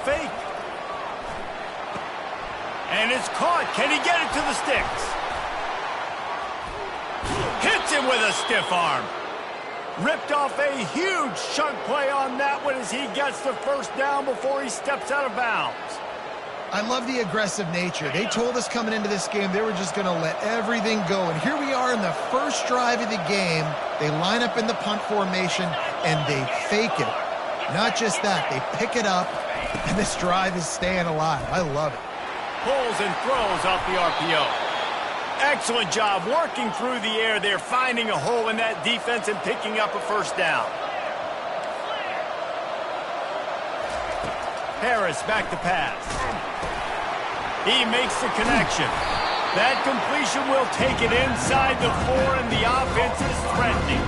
fake. And it's caught. Can he get it to the sticks? Hits him with a stiff arm. Ripped off a huge chunk play on that one as he gets the first down before he steps out of bounds. I love the aggressive nature. They told us coming into this game they were just going to let everything go. And here we are in the first drive of the game. They line up in the punt formation, and they fake it. Not just that, they pick it up, and this drive is staying alive. I love it. Pulls and throws off the RPO. Excellent job working through the air there, finding a hole in that defense and picking up a first down. Harris back to pass. He makes the connection. That completion will take it inside the 4, and the offense is threatening.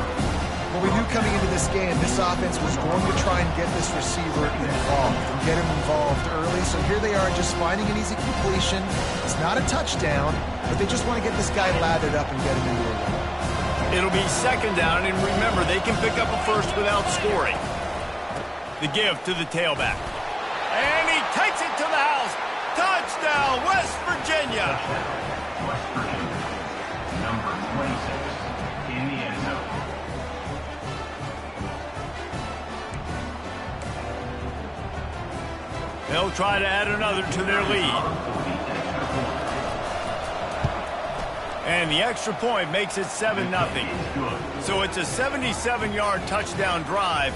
Well, we knew coming into this game, this offense was going to try and get this receiver involved and get him involved early. So here they are just finding an easy completion. It's not a touchdown, but they just want to get this guy lathered up and get him into a run. It'll be second down, and remember, they can pick up a first without scoring. The give to the tailback. And he takes it to the house. Touchdown, West Virginia. West Virginia, number 26 in the end zone. They'll try to add another to their lead. And the extra point makes it 7-0. So it's a 77-yard touchdown drive,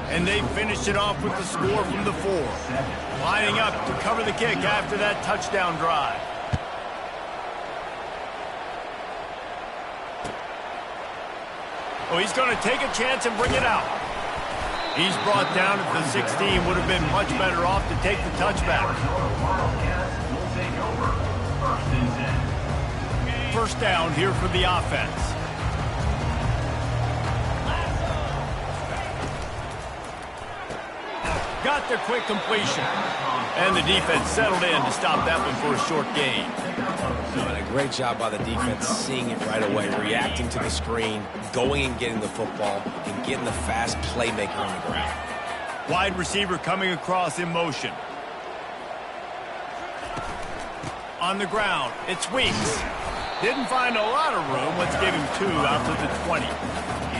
and they finished it off with the score from the 4. Lining up to cover the kick after that touchdown drive. Oh, he's going to take a chance and bring it out. He's brought down at the 16. Would have been much better off to take the touchback. First down here for the offense. Got the quick completion. And the defense settled in to stop that one for a short gain. And a great job by the defense seeing it right away, reacting to the screen, going and getting the football, and getting the fast playmaker on the ground. Wide receiver coming across in motion. On the ground, it's Weeks. Didn't find a lot of room. Let's give him 2 out to the 20.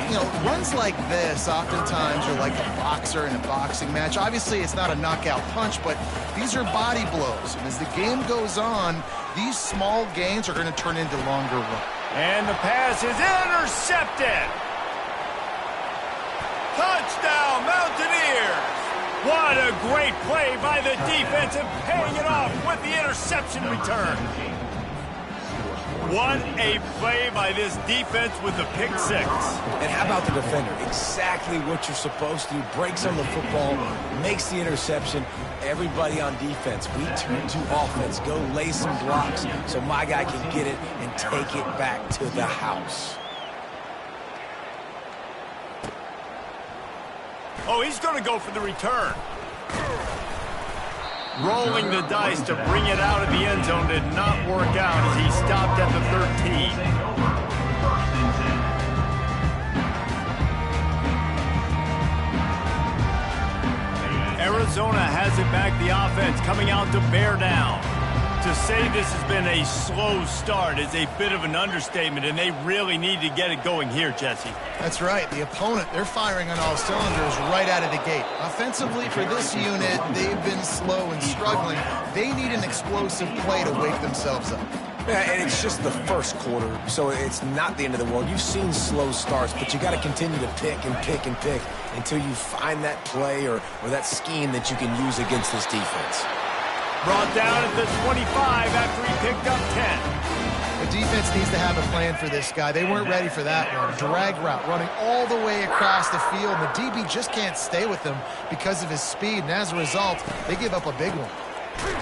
You know, runs like this oftentimes are like a boxer in a boxing match. Obviously, it's not a knockout punch, but these are body blows. And as the game goes on, these small gains are going to turn into longer runs. And the pass is intercepted. Touchdown, Mountaineers. What a great play by the defense and paying it off with the interception return. What a play by this defense with the pick 6. And how about the defender? Exactly what you're supposed to do. Breaks on the football, makes the interception. Everybody on defense, we turn to offense. Go lay some blocks so my guy can get it and take it back to the house. Oh, he's going to go for the return. Rolling the dice to bring it out of the end zone did not work out as he stopped at the 13. Arizona has it back, the offense coming out to bear down. To say this has been a slow start is a bit of an understatement, and they really need to get it going here, Jesse. That's right. The opponent, they're firing on all cylinders right out of the gate. Offensively, for this unit, they've been slow and struggling. They need an explosive play to wake themselves up. Yeah, and it's just the first quarter, so it's not the end of the world. You've seen slow starts, but you got to continue to pick and pick and pick until you find that play or that scheme that you can use against this defense. Brought down at the 25 after he picked up 10. The defense needs to have a plan for this guy. They weren't ready for that one. Drag route, running all the way across the field. And the DB just can't stay with him because of his speed. And as a result, they give up a big one.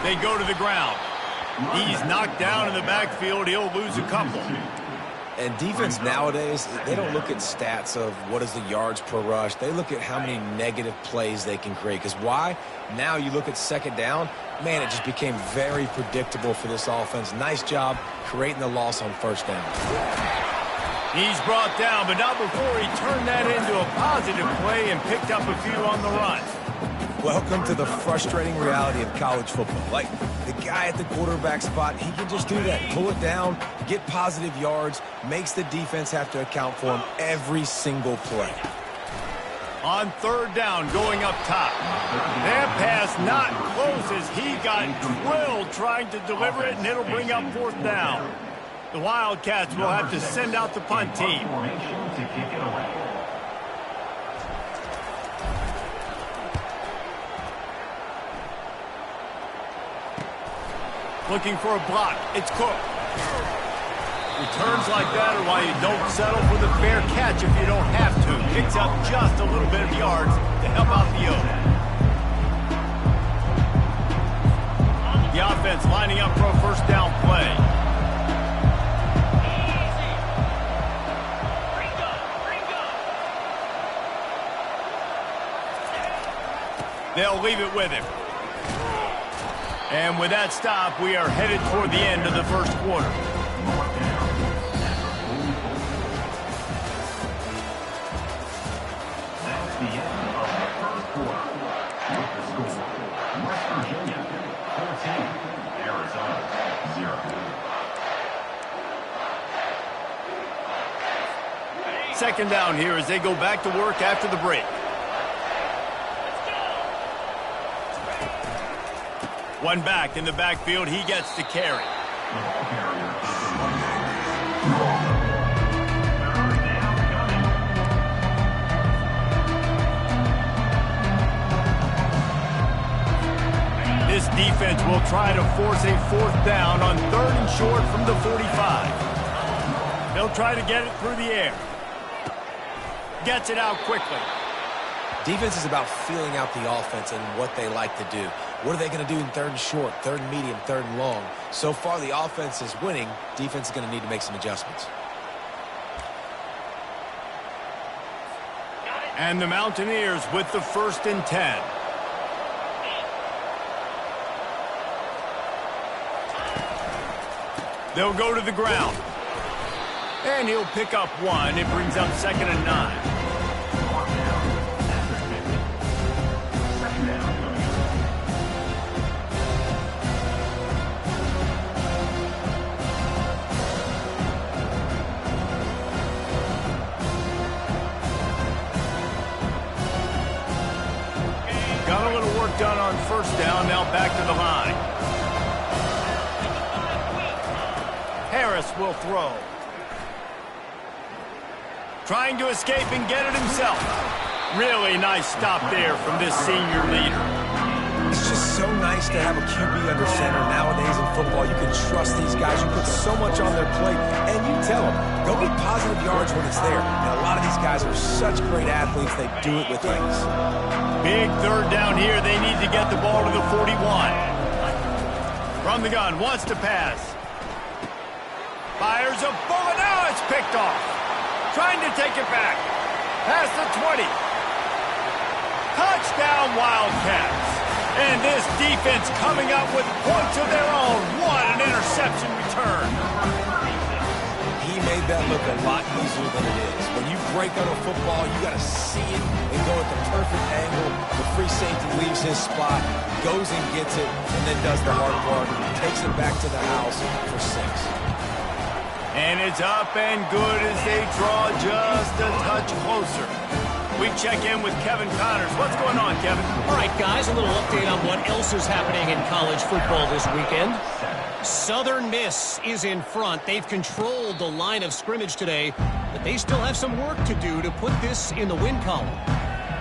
They go to the ground. He's knocked down in the backfield. He'll lose a couple. And defense nowadays, they don't look at stats of what is the yards per rush. They look at how many negative plays they can create. Because why? Now you look at second down, man, it just became very predictable for this offense. Nice job creating the loss on first down. He's brought down, but not before he turned that into a positive play and picked up a few on the run. Welcome to the frustrating reality of college football. Like, the guy at the quarterback spot, he can just do that. Pull it down, get positive yards, makes the defense have to account for him every single play. On third down, going up top. That pass not close as he got drilled trying to deliver it, and it'll bring up fourth down. The Wildcats will have to send out the punt team. Looking for a block. It's Cook. Returns like that are why you don't settle for the fair catch if you don't have to. Picks up just a little bit of yards to help out the O. The offense lining up for a first down play. They'll leave it with him. And with that stop, we are headed toward the end of the first quarter. That's the end of the first quarter. With the score, West Virginia 14, Arizona 0. Second down here as they go back to work after the break. One back in the backfield. He gets to carry. This defense will try to force a fourth down on third and short from the 45. They'll try to get it through the air. Gets it out quickly. Defense is about feeling out the offense and what they like to do. What are they going to do in third and short, third and medium, third and long? So far, the offense is winning. Defense is going to need to make some adjustments. And the Mountaineers with the 1st and 10. They'll go to the ground. And he'll pick up one. It brings up 2nd and 9. Got a little work done on first down, now back to the line. Harris will throw. Trying to escape and get it himself. Really nice stop there from this senior leader. It's just so nice to have a QB under center nowadays in football. You can trust these guys. You put so much on their plate, and you tell them, go get positive yards when it's there. And a lot of these guys are such great athletes, they do it with ease. Big third down here. They need to get the ball to the 41. From the gun, wants to pass. Fires a bullet. Now it's picked off. Trying to take it back. Past the 20. Touchdown, Wildcats. And this defense coming up with points of their own. What an interception return. He made that look a lot easier than it is. When you break on a football, you got to see it and go at the perfect angle. The free safety leaves his spot, goes and gets it, and then does the hard part. Takes it back to the house for 6. And it's up and good as they draw just a touch closer. We check in with Kevin Connors. What's going on, Kevin? All right, guys, a little update on what else is happening in college football this weekend. Southern Miss is in front. They've controlled the line of scrimmage today, but they still have some work to do to put this in the win column.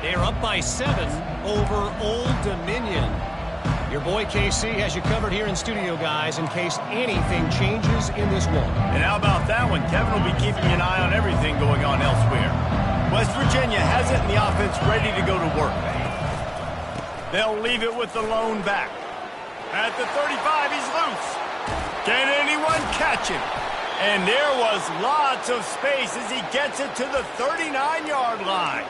They're up by 7 over Old Dominion. Your boy KC has you covered here in studio, guys, in case anything changes in this one. And how about that one? Kevin will be keeping an eye on everything going on elsewhere. West Virginia has it in the offense ready to go to work. They'll leave it with the lone back. At the 35, he's loose. Can anyone catch him? And there was lots of space as he gets it to the 39-yard line.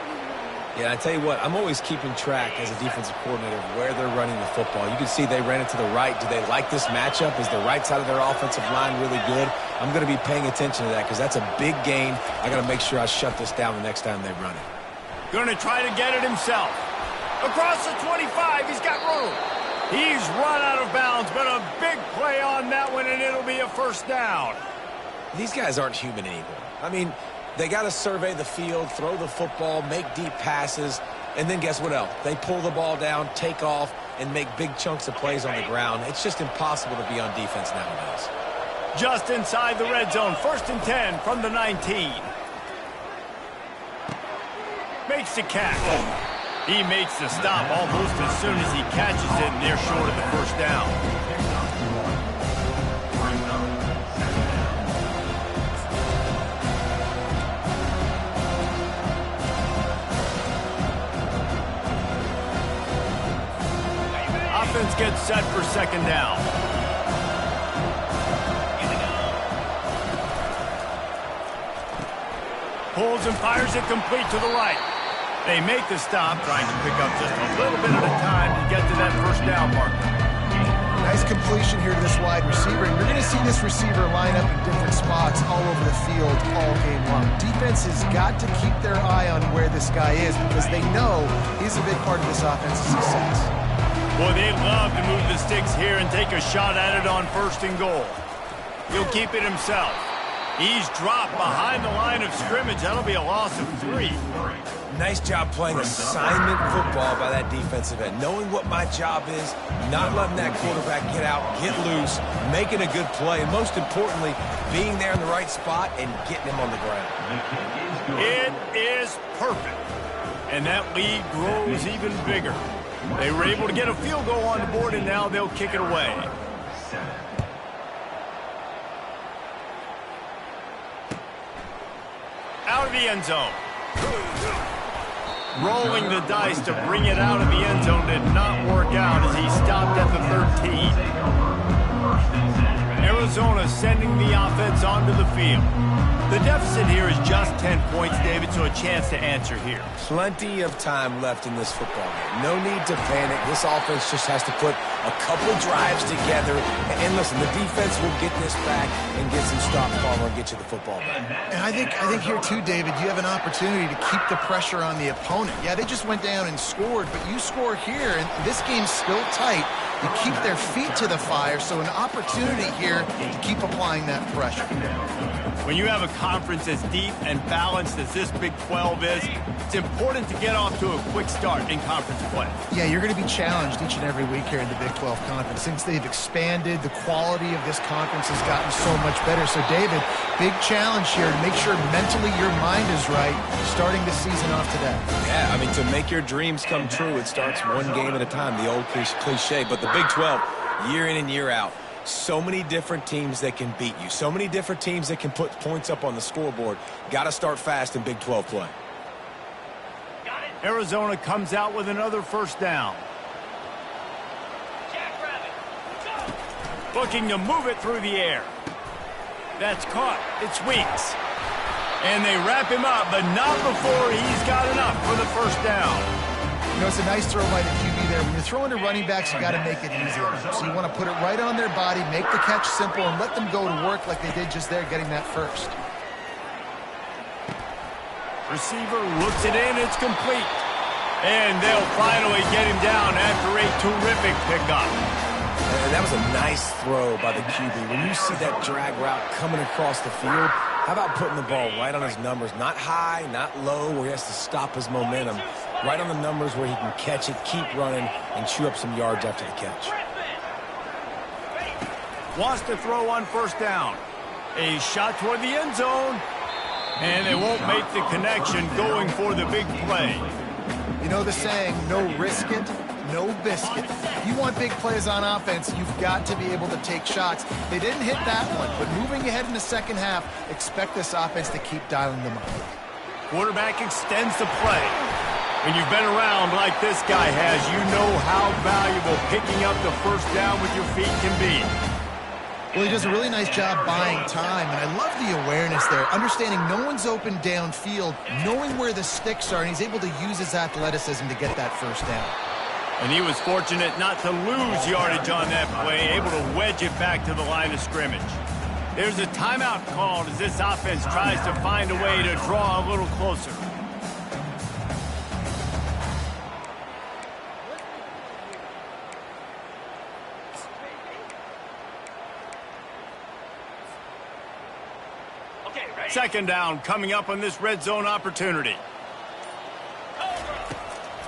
Yeah, I tell you what, I'm always keeping track as a defensive coordinator of where they're running the football. You can see they ran it to the right. Do they like this matchup? Is the right side of their offensive line really good? I'm going to be paying attention to that because that's a big gain. I got to make sure I shut this down the next time they run it. Going to try to get it himself. Across the 25, he's got room. He's run out of bounds, but a big play on that one, and it'll be a first down. These guys aren't human anymore. I mean, they got to survey the field, throw the football, make deep passes, and then guess what else? They pull the ball down, take off, and make big chunks of plays on the ground. It's just impossible to be on defense nowadays. Just inside the red zone, 1st and 10 from the 19. Makes the catch. He makes the stop almost as soon as he catches it, and they're short of the first down. Offense gets set for 2nd down. Pulls and fires it complete to the right. They make the stop, trying to pick up just a little bit at a time to get to that first down marker. Nice completion here to this wide receiver, and you're going to see this receiver line up in different spots all over the field all game long. Defense has got to keep their eye on where this guy is because they know he's a big part of this offense's success. Boy, they'd love to move the sticks here and take a shot at it on 1st and goal. He'll keep it himself. He's dropped behind the line of scrimmage. That'll be a loss of 3. Nice job playing assignment football by that defensive end. Knowing what my job is, not letting that quarterback get out, get loose, making a good play, and most importantly, being there in the right spot and getting him on the ground. It is perfect. And that lead grows even bigger. They were able to get a field goal on the board, and now they'll kick it away. Out of the end zone. Rolling the dice to bring it out of the end zone did not work out as he stopped at the 13. Arizona sending the offense onto the field. The deficit here is just 10 points, David, so a chance to answer here. Plenty of time left in this football game. No need to panic. This offense just has to put a couple drives together. And listen, the defense will get this back and get some stop power and get you the football back. And I think here too, David, you have an opportunity to keep the pressure on the opponent. Yeah, they just went down and scored, but you score here, and this game's still tight. You keep their feet to the fire, so an opportunity here to keep applying that pressure. When you have a conference as deep and balanced as this Big 12 is, it's important to get off to a quick start in conference play. Yeah, you're going to be challenged each and every week here in the Big 12 Conference. Since they've expanded, the quality of this conference has gotten so much better. So, David, big challenge here to make sure mentally your mind is right starting the season off today. Yeah, I mean, to make your dreams come true, it starts one game at a time, the old cliche. But the Big 12, year in and year out, so many different teams that can beat you. So many different teams that can put points up on the scoreboard. Got to start fast in Big 12 play. Arizona comes out with another first down. Looking to move it through the air. That's caught. It's Weeks. And they wrap him up, but not before he's got enough for the first down. You know, it's a nice throw by the QB there. When you're throwing to running backs, you got to make it easy on them. So you want to put it right on their body, make the catch simple, and let them go to work like they did just there, getting that first. Receiver looks it in. It's complete. And they'll finally get him down after a terrific pickup. And that was a nice throw by the QB. When you see that drag route coming across the field, how about putting the ball right on his numbers? Not high, not low, where he has to stop his momentum. Right on the numbers where he can catch it, keep running, and chew up some yards after the catch. Wants to throw on first down. A shot toward the end zone. And they won't make the connection going for the big play. You know the saying, no risk it, no biscuit. If you want big plays on offense, you've got to be able to take shots. They didn't hit that one, but moving ahead in the second half, expect this offense to keep dialing them up. Quarterback extends the play. When you've been around like this guy has, you know how valuable picking up the first down with your feet can be. Well, he does a really nice job buying time, and I love the awareness there, understanding no one's open downfield, knowing where the sticks are, and he's able to use his athleticism to get that first down. And he was fortunate not to lose yardage on that play, able to wedge it back to the line of scrimmage. There's a timeout called as this offense tries to find a way to draw a little closer. Second down coming up on this red zone opportunity.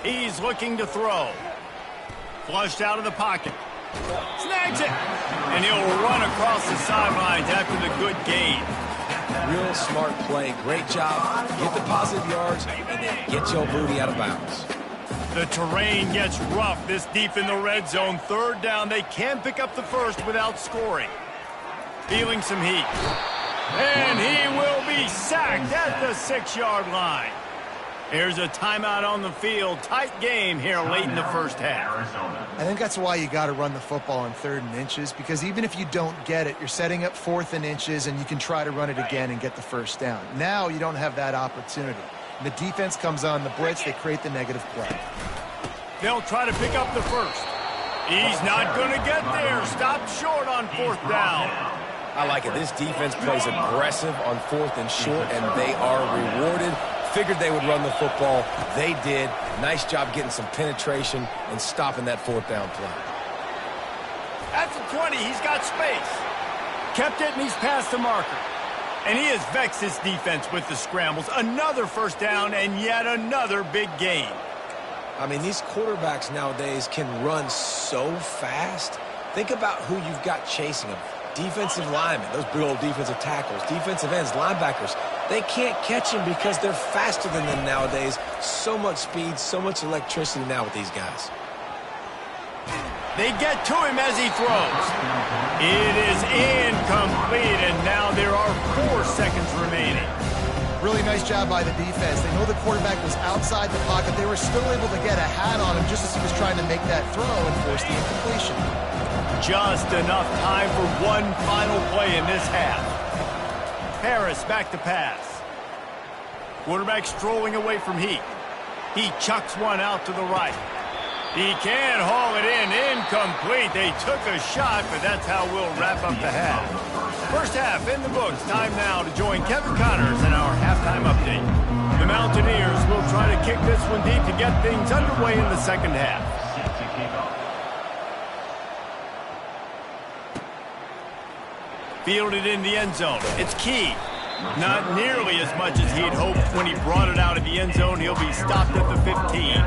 He's looking to throw. Flushed out of the pocket. Snags it. And he'll run across the sidelines after the good gain. Real smart play. Great job. Get the positive yards and then get your booty out of bounds. The terrain gets rough this deep in the red zone. Third down. They can pick up the first without scoring. Feeling some heat. And he will be sacked at the 6-yard line. Here's a timeout on the field. Tight game here late in the first half. I think that's why you got to run the football on 3rd and inches, because even if you don't get it, you're setting up 4th and inches, and you can try to run it again and get the first down. Now you don't have that opportunity. When the defense comes on the blitz, they create the negative play. They'll try to pick up the first. He's not going to get there. Stopped short on 4th down. I like it. This defense plays aggressive on 4th and short, and they are rewarded. Figured they would run the football. They did. Nice job getting some penetration and stopping that 4th down play. At the 20, he's got space. Kept it, and he's past the marker. And he has vexed his defense with the scrambles. Another first down and yet another big gain. I mean, these quarterbacks nowadays can run so fast. Think about who you've got chasing them. Defensive linemen, those big old defensive tackles, defensive ends, linebackers. They can't catch him because they're faster than them nowadays. So much speed, so much electricity now with these guys. They get to him as he throws. It is incomplete, and now there are 4 seconds remaining. Really nice job by the defense. They know the quarterback was outside the pocket. They were still able to get a hat on him just as he was trying to make that throw and force the incompletion. Just enough time for one final play in this half. Harris back to pass. Quarterback strolling away from Heat. He chucks one out to the right. He can haul it in. Incomplete. They took a shot, but that's how we'll wrap up the half. First half in the books. Time now to join Kevin Connors in our halftime update. The Mountaineers will try to kick this one deep to get things underway in the second half. Fielded in the end zone. It's Key. Not nearly as much as he'd hoped when he brought it out of the end zone. He'll be stopped at the 15.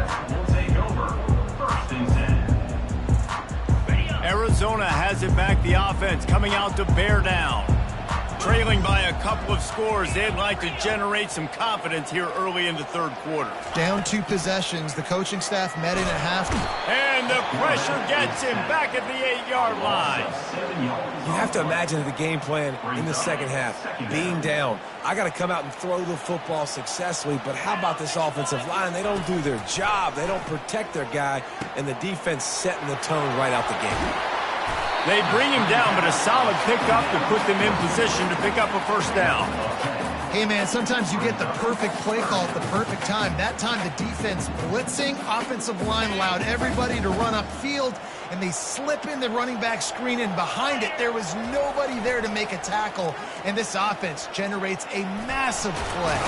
Arizona has it back. The offense coming out to bear down. Trailing by a couple of scores, they'd like to generate some confidence here early in the third quarter. Down 2 possessions. The coaching staff met in at half. And the pressure gets him back at the 8-yard line. You have to imagine the game plan in the second half. Being down, I got to come out and throw the football successfully, but how about this offensive line? They don't do their job. They don't protect their guy, and the defense setting the tone right out the gate. They bring him down, but a solid pickup to put them in position to pick up a first down. Hey, man, sometimes you get the perfect play call at the perfect time. That time, the defense blitzing, offensive line allowed everybody to run upfield, and they slip in the running back screen, and behind it, there was nobody there to make a tackle, and this offense generates a massive play.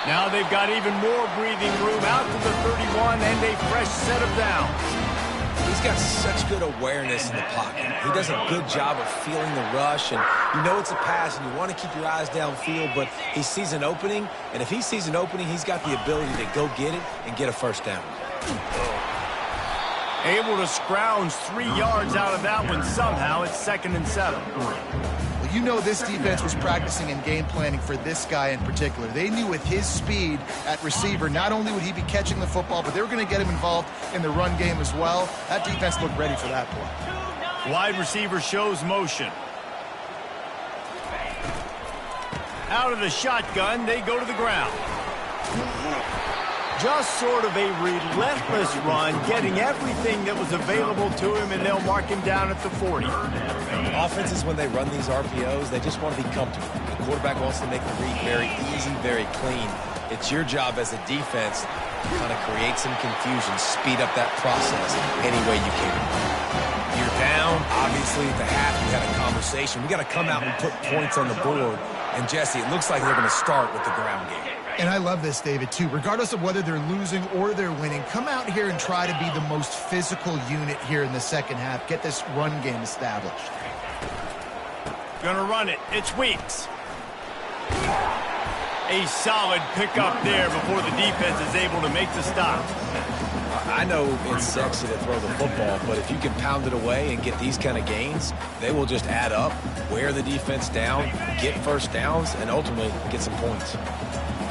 Now they've got even more breathing room out to the 31 and a fresh set of downs. He's got such good awareness in the pocket. He does a good job of feeling the rush, and you know it's a pass, and you want to keep your eyes downfield, but he sees an opening, and if he sees an opening, he's got the ability to go get it and get a first down. Able to scrounge 3 yards out of that one somehow. It's 2nd and 7. Well, you know this defense was practicing and game planning for this guy in particular. They knew with his speed at receiver, not only would he be catching the football, but they were going to get him involved in the run game as well. That defense looked ready for that play. Wide receiver shows motion. Out of the shotgun, they go to the ground. Just sort of a relentless run, getting everything that was available to him, and they'll mark him down at the 40. Offenses, when they run these RPOs, they just want to be comfortable. The quarterback wants to make the read very easy, very clean. It's your job as a defense to kind of create some confusion, speed up that process any way you can. You're down, obviously, at the half, you had a conversation. We got to come out and put points on the board. And, Jesse, it looks like they're going to start with the ground game. And I love this, David, too. Regardless of whether they're losing or they're winning, come out here and try to be the most physical unit here in the second half. Get this run game established. Gonna run it. It's Weeks. A solid pickup there before the defense is able to make the stop. I know it's sexy to throw the football, but if you can pound it away and get these kind of gains, they will just add up, wear the defense down, get first downs, and ultimately get some points.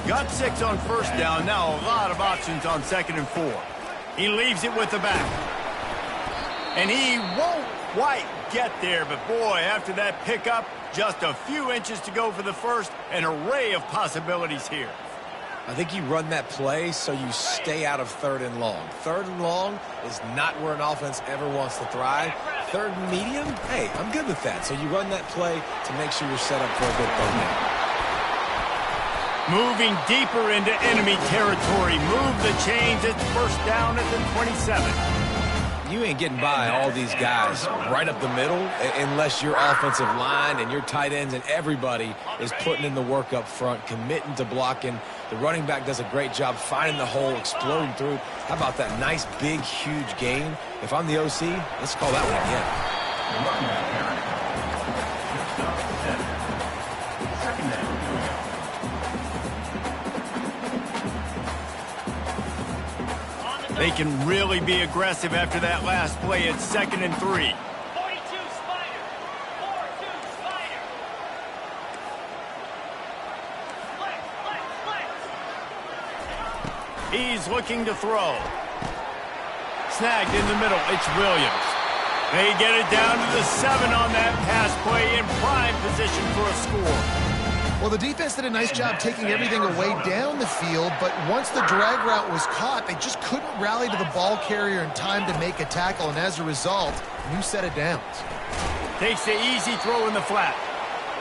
Got 6 on first down. Now a lot of options on 2nd and 4. He leaves it with the back. And he won't quite get there, but boy, after that pickup, just a few inches to go for the first. An array of possibilities here. I think you run that play so you stay out of 3rd and long. 3rd and long is not where an offense ever wants to thrive. 3rd and medium, hey, I'm good with that. So you run that play to make sure you're set up for a good 3rd down. Moving deeper into enemy territory. Move the chains. It's first down at the 27. You ain't getting by all these guys right up the middle unless your offensive line and your tight ends and everybody is putting in the work up front, committing to blocking. The running back does a great job finding the hole, exploding through. How about that nice, big, huge gain? If I'm the OC, let's call that one again. They can really be aggressive after that last play at 2nd and 3. 42 Spider. 4-2 Spider. Flex. He's looking to throw. Snagged in the middle. It's Williams. They get it down to the 7 on that pass play in prime position for a score. Well, the defense did a nice job taking everything away down the field, but once the drag route was caught, they just couldn't rally to the ball carrier in time to make a tackle, and as a result, new set of downs. Takes the easy throw in the flat.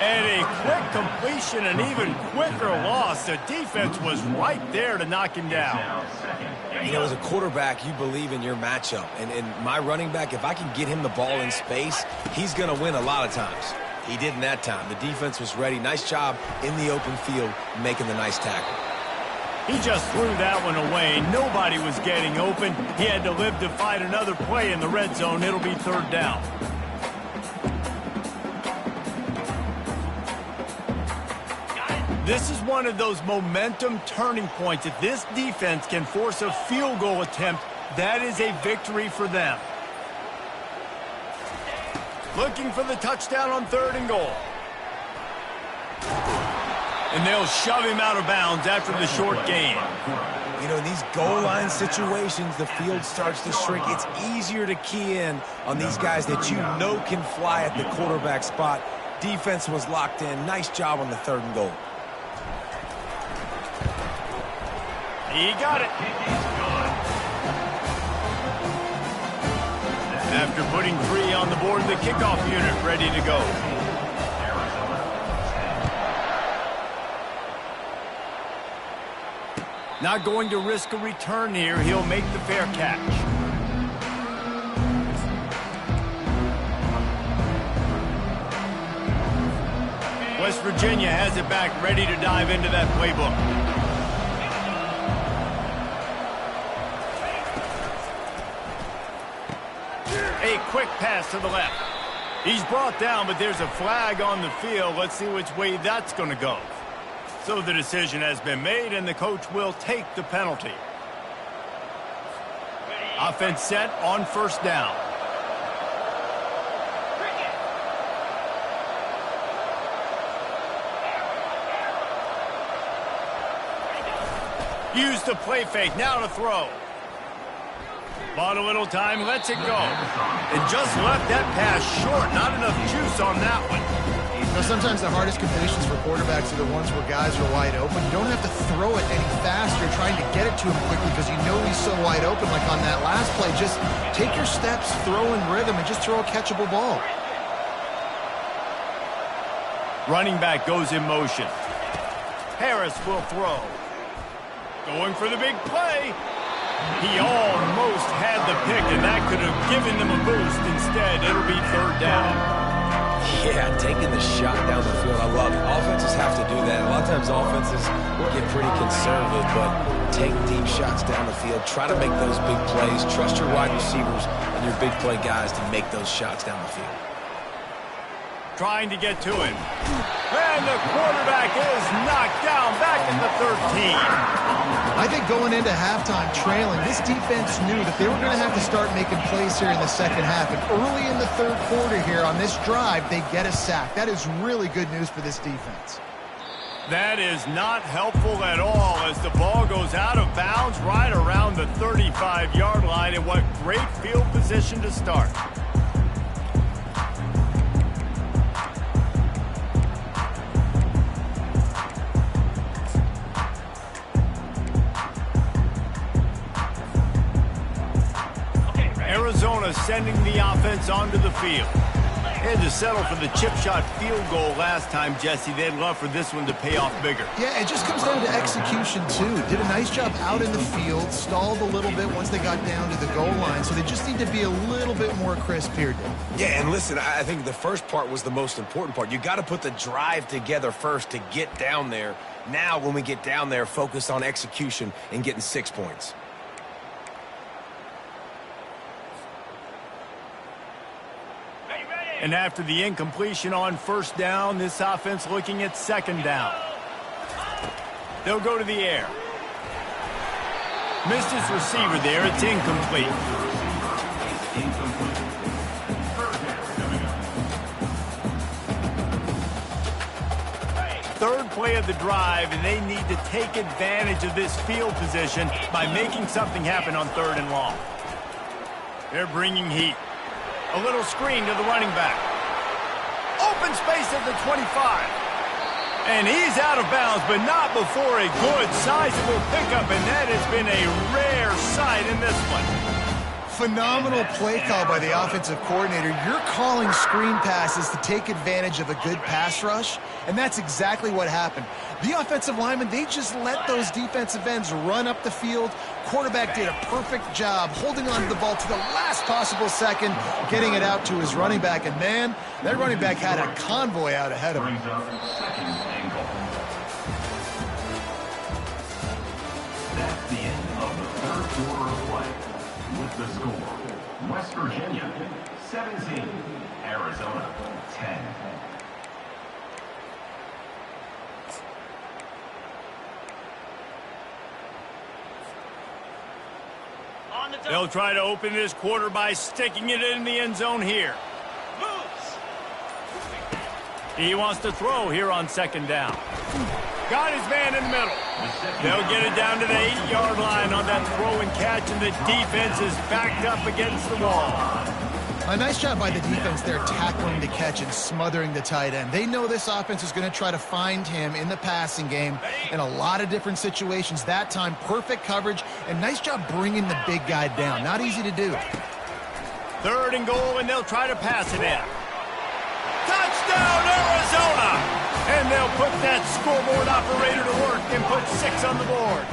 And a quick completion, an even quicker loss. The defense was right there to knock him down. You know, as a quarterback, you believe in your matchup. And my running back, if I can get him the ball in space, he's going to win a lot of times. He didn't that time. The defense was ready. Nice job in the open field making the nice tackle. He just threw that one away. Nobody was getting open. He had to live to fight another play in the red zone. It'll be 3rd down. This is one of those momentum turning points. If this defense can force a field goal attempt, that is a victory for them. Looking for the touchdown on 3rd and goal. And they'll shove him out of bounds after the short gain. You know, in these goal line situations, the field starts to shrink. It's easier to key in on these guys that you know can fly at the quarterback spot. Defense was locked in. Nice job on the 3rd and goal. He got it. After putting 3 on the board, the kickoff unit ready to go. Not going to risk a return here. He'll make the fair catch. West Virginia has it back, ready to dive into that playbook. A quick pass to the left. He's brought down, but there's a flag on the field. Let's see which way that's going to go. So the decision has been made, and the coach will take the penalty. Offense set on 1st down. Use the play fake, now to throw. Bought a little time, lets it go. And just left that pass short. Not enough juice on that one. Now, sometimes the hardest completions for quarterbacks are the ones where guys are wide open. You don't have to throw it any faster trying to get it to him quickly because you know he's so wide open. Like on that last play, just take your steps, throw in rhythm, and just throw a catchable ball. Running back goes in motion. Harris will throw. Going for the big play. He almost had the pick, and that could have given them a boost. Instead, it'll be 3rd down. Yeah, taking the shot down the field. I love it. Offenses have to do that. A lot of times offenses get pretty conservative, but take deep shots down the field. Try to make those big plays. Trust your wide receivers and your big play guys to make those shots down the field. Trying to get to him. And the quarterback is knocked down back at the 13. I think going into halftime trailing, this defense knew that they were going to have to start making plays here in the second half. And early in the third quarter here on this drive, they get a sack. That is really good news for this defense. That is not helpful at all as the ball goes out of bounds right around the 35-yard line. And what great field position to start. Arizona sending the offense onto the field. They had to settle for the chip shot field goal last time, Jesse. They'd love for this one to pay off bigger. Yeah, it just comes down to execution, too. Did a nice job out in the field, stalled a little bit once they got down to the goal line, so they just need to be a little bit more crisp here, Dave. Yeah, and listen, I think the first part was the most important part. You got to put the drive together first to get down there. Now, when we get down there, focus on execution and getting 6 points. And after the incompletion on first down, this offense looking at second down. They'll go to the air. Missed his receiver there. It's incomplete. Third play of the drive, and they need to take advantage of this field position by making something happen on third and long. They're bringing heat. A little screen to the running back. Open space at the 25. And he's out of bounds, but not before a good, sizable pickup, and that has been a rare sight in this one. Phenomenal play call by the offensive coordinator. You're calling screen passes to take advantage of a good pass rush, and that's exactly what happened. The offensive linemen, they just let those defensive ends run up the field. Quarterback did a perfect job holding on to the ball to the last possible second, getting it out to his running back. And, man, that running back had a convoy out ahead of him. That's the end of the third quarter of play. With the score, West Virginia 17, Arizona 10. They'll try to open this quarter by sticking it in the end zone here. He wants to throw here on second down. Got his man in the middle. They'll get it down to the 8-yard line on that throw and catch, and the defense is backed up against the wall. A nice job by the defense there tackling the catch and smothering the tight end. They know this offense is going to try to find him in the passing game in a lot of different situations. That time, perfect coverage, and nice job bringing the big guy down. Not easy to do. Third and goal, and they'll try to pass it in. Touchdown, Arizona! And they'll put that scoreboard operator to work and put 6 on the board.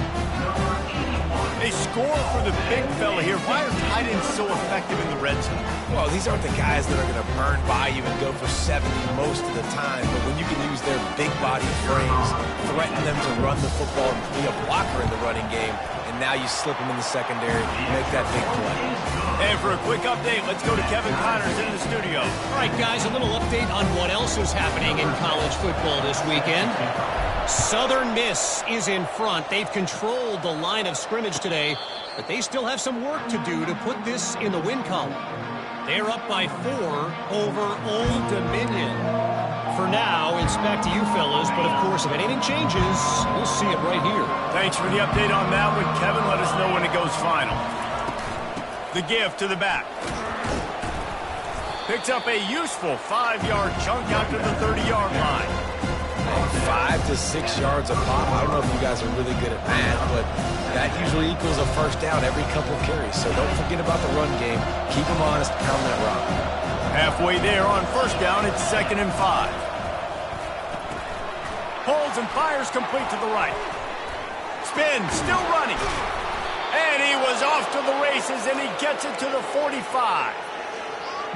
They score for the big fella here. Why are tight ends so effective in the red zone? Well, these aren't the guys that are going to burn by you and go for 70 most of the time, but when you can use their big body frames, threaten them to run the football and be a blocker in the running game, and now you slip them in the secondary, make that big play. And for a quick update, let's go to Kevin Connors in the studio. All right, guys, a little update on what else is happening in college football this weekend. Southern Miss is in front. They've controlled the line of scrimmage today, but they still have some work to do to put this in the win column. They're up by 4 over Old Dominion. For now, it's back to you fellas, but of course, if anything changes, we'll see it right here. Thanks for the update on that one, Kevin. Let us know when it goes final. The give to the back. Picks up a useful 5-yard chunk out to the 30-yard line. 5 to 6 yards a pop. I don't know if you guys are really good at math, but that usually equals a first down every couple carries. So don't forget about the run game. Keep them honest, pound that rock. Halfway there on first down, it's 2nd and 5. Pulls and fires complete to the right. Spin, still running. And he was off to the races, and he gets it to the 45.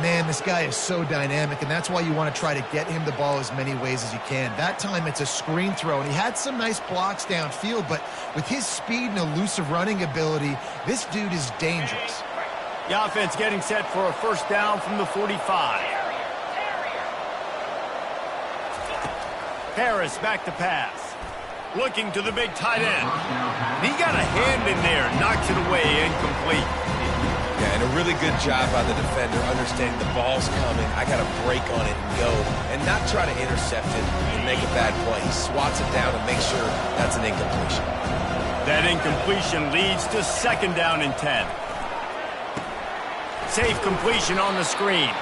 Man, this guy is so dynamic, and that's why you want to try to get him the ball as many ways as you can. That time, it's a screen throw, and he had some nice blocks downfield, but with his speed and elusive running ability, this dude is dangerous. The offense getting set for a first down from the 45. Harris back to pass. Looking to the big tight end. He got a hand in there, knocks it away, incomplete. Yeah, and a really good job by the defender understanding the ball's coming. I got to break on it and go, and not try to intercept it and make a bad play. He swats it down and makes sure that's an incompletion. That incompletion leads to 2nd down and 10. Safe completion on the screen.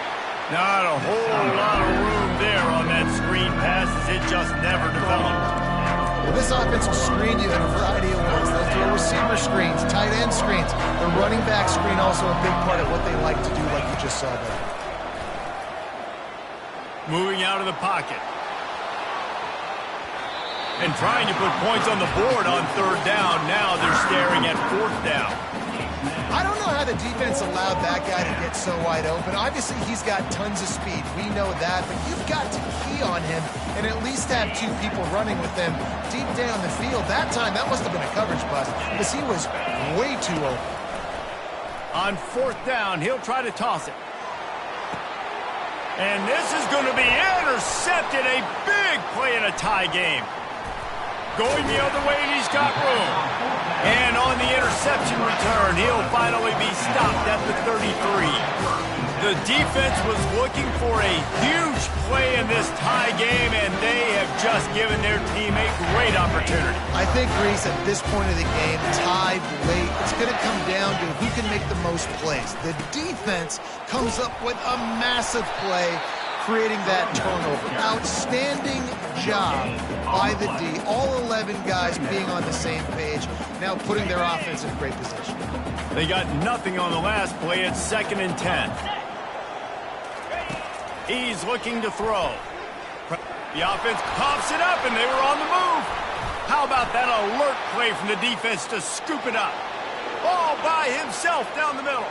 Not a whole lot of room there on that screen pass as it just never developed. Well, this offense will screen you in a variety of ways. They'll throw receiver screens, tight end screens. The running back screen also a big part of what they like to do, like you just saw there. Moving out of the pocket. And trying to put points on the board on 3rd down. Now they're staring at 4th down. I don't know how the defense allowed that guy to get so wide open. Obviously, he's got tons of speed. We know that, but you've got to key on him and at least have 2 people running with him deep down the field. That time, that must have been a coverage bust because he was way too open. On 4th down, he'll try to toss it. And this is going to be intercepted. A big play in a tie game. Going the other way, and he's got room. And on the interception return, he'll finally be stopped at the 33. The defense was looking for a huge play in this tie game, and they have just given their team a great opportunity. I think, Reese, at this point of the game, tied late, it's going to come down to who can make the most plays. The defense comes up with a massive play, creating that turnover. Outstanding job by the D. All 11 guys being on the same page, now putting their offense in great position. They got nothing on the last play. It's 2nd and 10. He's looking to throw. The offense coughs it up, and they were on the move. How about that alert play from the defense to scoop it up? All by himself down the middle.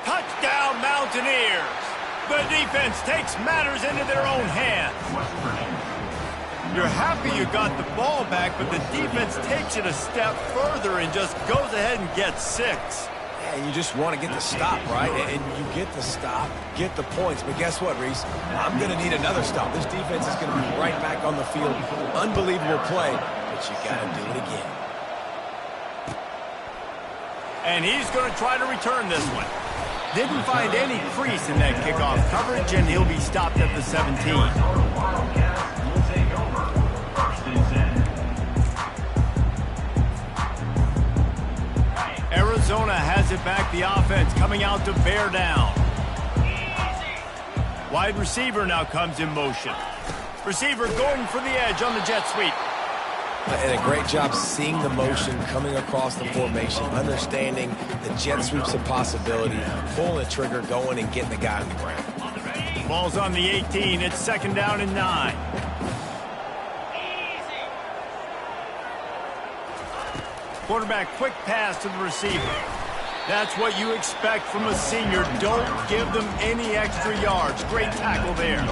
Touchdown, Mountaineers. The defense takes matters into their own hands. You're happy you got the ball back, but the defense takes it a step further and just goes ahead and gets 6. Yeah, you just want to get the stop, right? And you get the stop, get the points. But guess what, Reese? I'm going to need another stop. This defense is going to be right back on the field. Unbelievable play, but you got to do it again. And he's going to try to return this one. Didn't find any crease in that kickoff coverage, and he'll be stopped at the 17. Wildcats will take over. 1st and 10. Arizona has it back. The offense coming out to bear down. Wide receiver now comes in motion. Receiver going for the edge on the jet sweep. And a great job seeing the motion coming across the formation, understanding the jet sweep's a possibility, pulling the trigger, going and getting the guy on the ground. Ball's on the 18. It's 2nd down and 9. Quarterback, quick pass to the receiver. That's what you expect from a senior. Don't give them any extra yards. Great tackle there.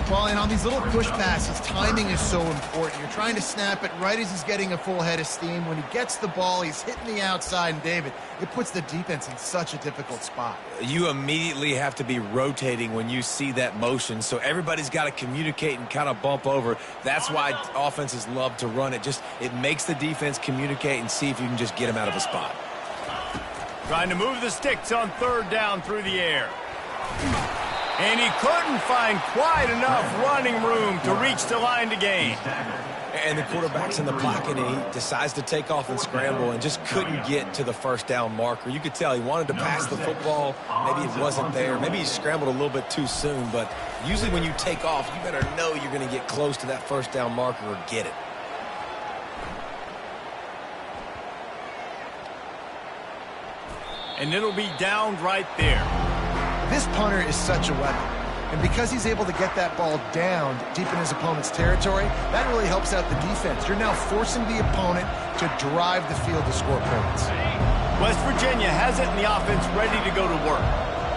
Well, and on these little push passes, timing is so important. You're trying to snap it right as he's getting a full head of steam. When he gets the ball, he's hitting the outside, and David, it puts the defense in such a difficult spot. You immediately have to be rotating when you see that motion, so everybody's got to communicate and kind of bump over. That's why offenses love to run it. It makes the defense communicate and see if you can just get him out of a spot. Trying to move the sticks on 3rd down through the air. And he couldn't find quite enough running room to reach the line to gain. And the quarterback's in the pocket, and he decides to take off and scramble and just couldn't get to the 1st down marker. You could tell he wanted to pass the football. Maybe it wasn't there. Maybe he scrambled a little bit too soon. But usually when you take off, you better know you're going to get close to that 1st down marker or get it. And it'll be downed right there. This punter is such a weapon. And because he's able to get that ball down deep in his opponent's territory, that really helps out the defense. You're now forcing the opponent to drive the field to score points. West Virginia has it in the offense ready to go to work.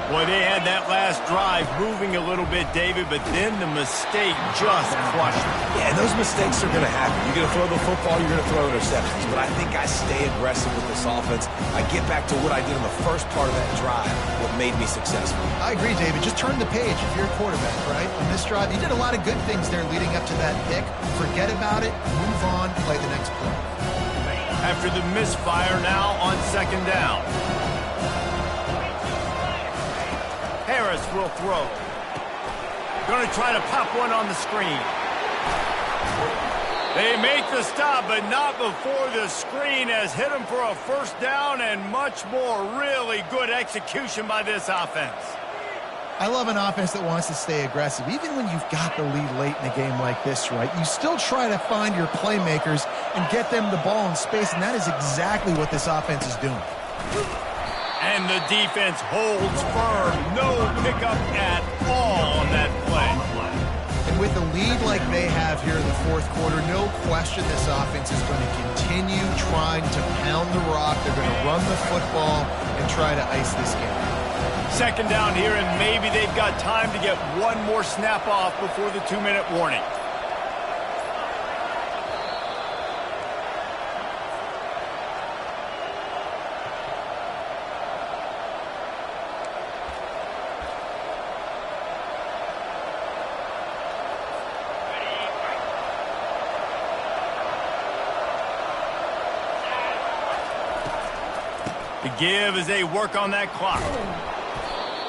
Boy, they had that last drive moving a little bit, David, but then the mistake just crushed them. Yeah, and those mistakes are going to happen. You're going to throw the football, you're going to throw interceptions. But I think I stay aggressive with this offense. I get back to what I did in the first part of that drive, what made me successful. I agree, David. Just turn the page if you're a quarterback, right? On this drive, you did a lot of good things there leading up to that pick. Forget about it, move on, play the next play. After the misfire, now on second down. Harris will throw. Going to try to pop one on the screen. They make the stop, but not before the screen has hit them for a first down and much more. Really good execution by this offense. I love an offense that wants to stay aggressive. Even when you've got the lead late in a game like this, right, you still try to find your playmakers and get them the ball in space, and that is exactly what this offense is doing. And the defense holds firm. No pickup at all on that play. And with a lead like they have here in the fourth quarter, no question this offense is going to continue trying to pound the rock. They're going to run the football and try to ice this game. Second down here, and maybe they've got time to get one more snap off before the 2-minute warning. The give as they work on that clock.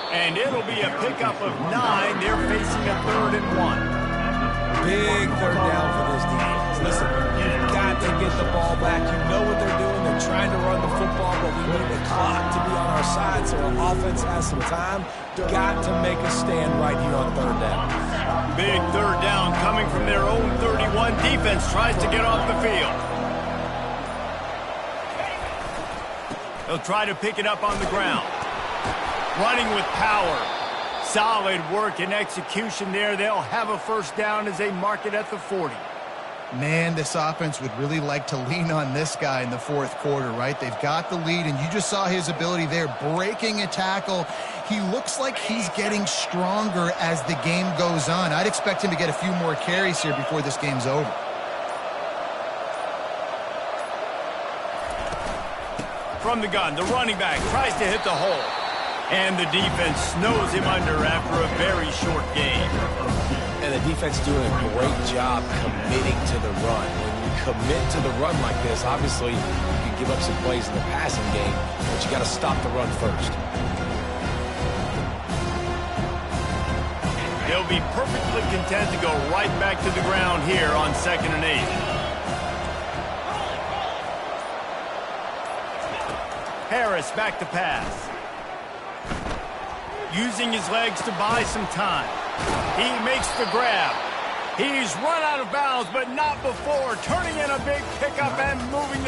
And it'll be a pickup of 9. They're facing a 3rd and 1. Big third down for this defense. Listen, you've got to get the ball back. You know what they're doing. They're trying to run the football, but we need the clock to be on our side so our offense has some time. Got to make a stand right here on third down. Big third down coming from their own 31. Defense tries to get off the field. They'll try to pick it up on the ground. Running with power. Solid work and execution there. They'll have a first down as they mark it at the 40. Man, this offense would really like to lean on this guy in the fourth quarter, right? They've got the lead, and you just saw his ability there, breaking a tackle. He looks like he's getting stronger as the game goes on. I'd expect him to get a few more carries here before this game's over. From the gun, the running back tries to hit the hole. And the defense snows him under after a very short game. And the defense doing a great job committing to the run. When you commit to the run like this, obviously you can give up some plays in the passing game, but you got to stop the run first. They'll be perfectly content to go right back to the ground here on 2nd and 8. Harris back to pass. Using his legs to buy some time. He makes the grab. He's run out of bounds, but not before. Turning in a big pickup and moving the